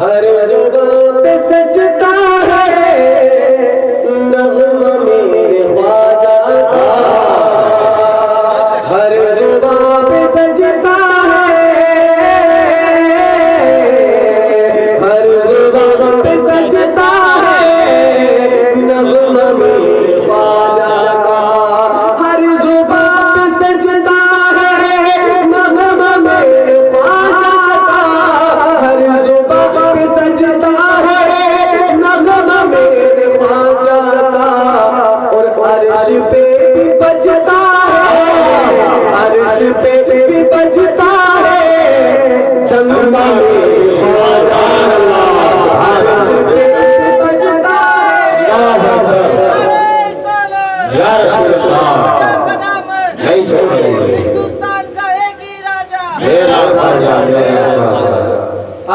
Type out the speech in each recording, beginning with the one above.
ہر زبان پہ سجتا ہے نغمہ میرے خواجہ کا، ہر زبان پہ سجتا ہے، ہر زبان پہ سجتا ہے نغمہ میرے خواجہ کا، ہر زبان پہ سجتا ہے نغمہ میرے خواجہ کا، ہر زبان پہ سجتا ہے نغمہ میرے خواجہ کا، اور عرش پہ بھی بجتا ہے، عرش پہ بھی بجتا ہے ڈنکا میرے خواجہ کا، عرش پہ بھی بجتا ہے، یا رسول اللہ نہیں چھوڑیں گے ہندوستان کا ایک ہی راجہ میرا خواجہ میرا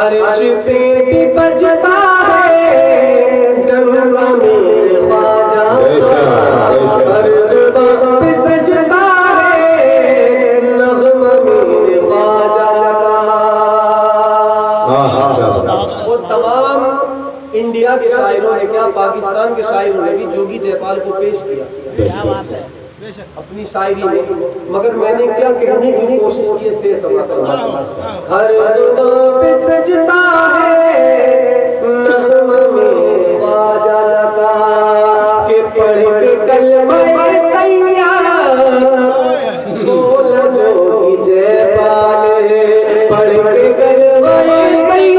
عرش پہ بھی بجتا ہے ڈنکا میرے خواجہ کا، ہر زبان پہ سجتا ہے نغمہ میرے خواجہ کا۔ اور تمام انڈیا کے شاعروں نے کیا، پاکستان کے شاعروں نے بھی جوگی جے پال کو پیش کیا اپنی شاعری میں، مگر میں نے کیا کہنے کی کوشش کی ہے سے سماتا ہوں۔ ہر زبان پہ سجتا ہے نغمہ میرے خواجہ کا، کہ پڑھ کے کلمہ طیب بولا جوگی جے پال، پڑھ کے کلمہ طیب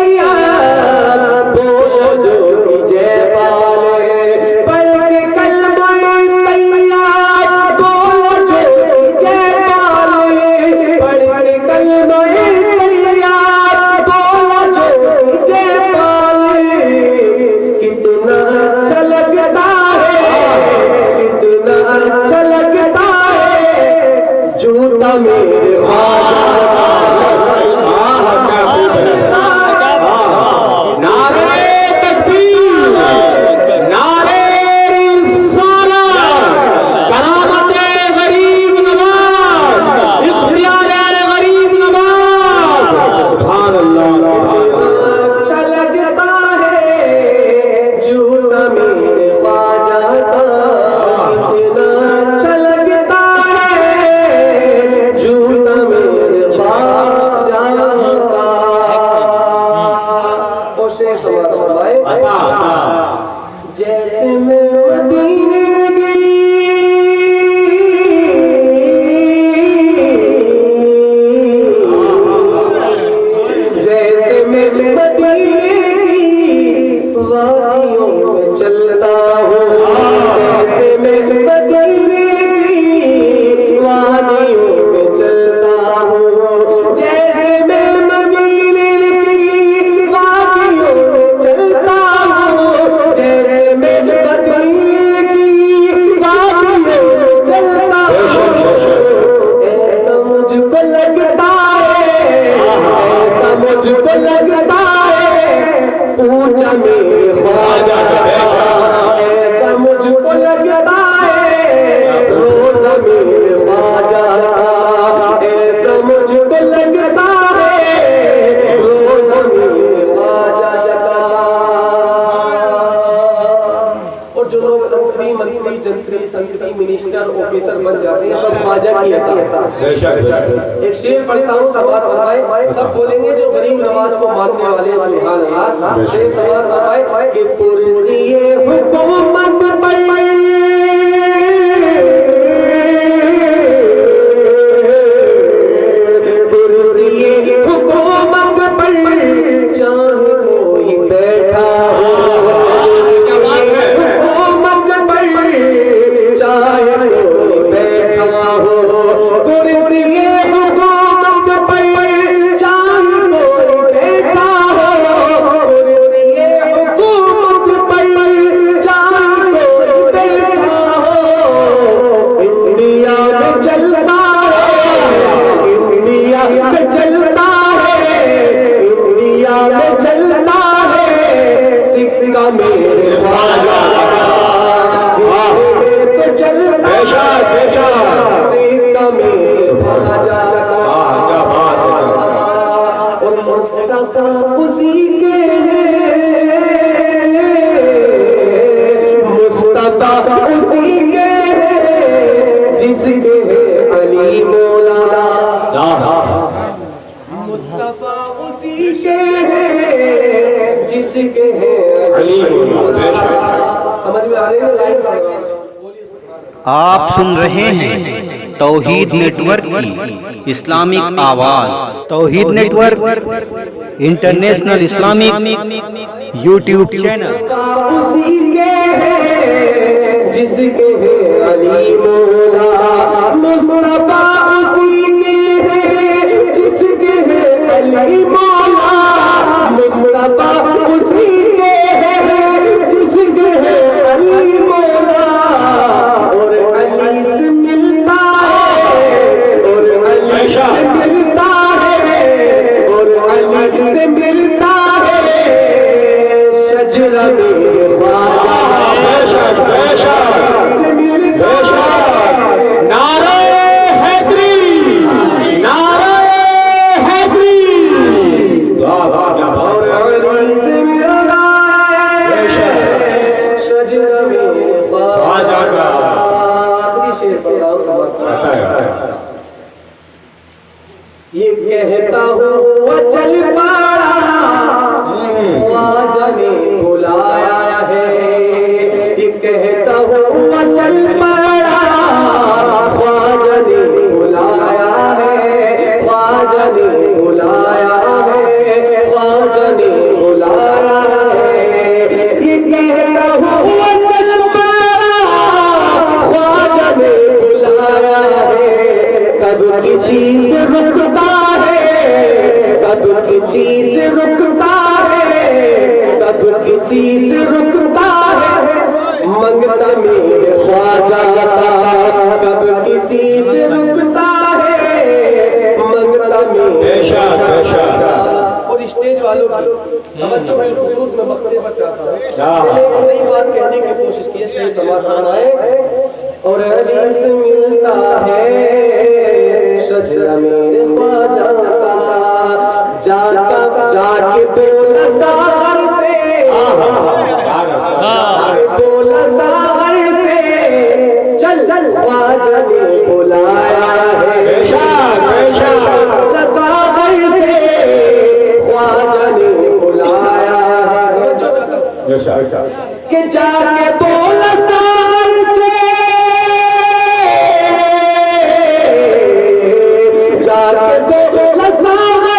بولا جوگی جے پال، پڑھ کے کلمہ طیب بولا جوگی جے پال، پڑھ کے کلمہ طیب بولا جوگی جے پال، کتنا اچھا لگتا ہے، کتنا اچھا لگتا ہے جوتا میرے خواجہ نعرہ تکبیر، نعرہ رسالت، کرامت غریب نواز، اختیار غریب نواز، سبحان اللہ۔ اچھا لگتا ہے جوتا میرے خواجہ کا، کتنا اچھا لگتا ہے جوتا میرے خواجہ کا۔ اور شعر سماعت فرمائے، جیسے میں مدینے گئی جیسے میں مدینے کی وادیوں میں چلتا ہوں، جیسے میں مدینے کی وادیوں میں چلتا ہوں، جیسے میں مدینے کی وادیوں میں چلتا ہوں، جیسے میں مدینے کی وادیوں میں چلتا ہوں، ایسا مجھ کو لگتا ہے، ایسا مجھ کو لگتا ہے اونچا میرے خواجہ کا، ایسا مجھ کو لگتا ہے روزہ میرے خواجہ کا، ایسا مجھ کو لگتا ہے روزہ میرے خواجہ کا۔ اور جو لوگ منتری جنتری سنتری منسٹر آفیسر بن جاتے ہیں سب خواجہ کی عطا ہے۔ ایک شعر پڑھتا ہوں سماعت فرمائے، سب بولیں گے جو غریب نواز کو ماننے والے ہیں سبحان اللہ۔ شعر سماعت فرمائے کہ کرسی حکومت پر کرسی حکومت پر چاہے کوئی بیٹھا ہو، حکومت پر چاہے کوئی بیٹھا ہو، کرسی حکومت پر چاہے کوئی بیٹھا ہو، کرسی حکومت پر چاہے کے ہیں جس کے ہیں علیم مولا. سمجھ میں آ رہی ہے لائن؟ آپ سن رہے ہیں توحید نیٹ ورک کی اسلامک آواز. Tawheed network international Islamic YouTube channel. اسی کے ہیں جس کے ہیں علی مولا. مصطفیٰ اسی کے ہیں جس کے ہیں علی مولا. مصطفیٰ اسی کے ہیں جس کے ہیں علی مولا. اور علی سے ملتا ہے اور علی سے ملتا ہے اور علی سے ملتا ہے شجرہ میرے خواجہ سے ملتا ہے. نعرہ حیدری، نعرہ حیدری. اور علی سے ملتا ہے شجرہ میرے خواجہ کا. آخری شعر پڑھاؤ سمجھ. یہ کہتا ہوں چل پڑا خواجہ نے بلایا ہے. یہ کہتا ہوں چل پڑا خواجہ نے بلایا ہے. خواجہ نے بلایا ہے. خواجہ نے بلایا ہے. یہ کہتا ہوں چل پڑا خواجہ نے بلایا ہے. کب کسی سے رکتا ہے کب کسی سے رکتا ہے کب کسی سے رکتا ہے. منگتا میرے خواجہ کا کب کسی سے رکتا ہے. منگتا میرے خواجہ کا. اور اسٹیج والوں کی توجہ بالخصوص میں مقطع پر چاہتا ہوں. میں نے ایک نئی بات کہنے کی کوشش کی ہے. شیخ سماعت آئے اور علی سے ملتا ہے شجرہ میرے خواجہ کا. جا کے بولا ساغر سے بولا ساغر سے چل خواجہ نے بلایا ہے. بولا ساغر سے خواجہ نے بلایا ہے. کہ جا کے بولا ساغر سے جا کے بولا ساغر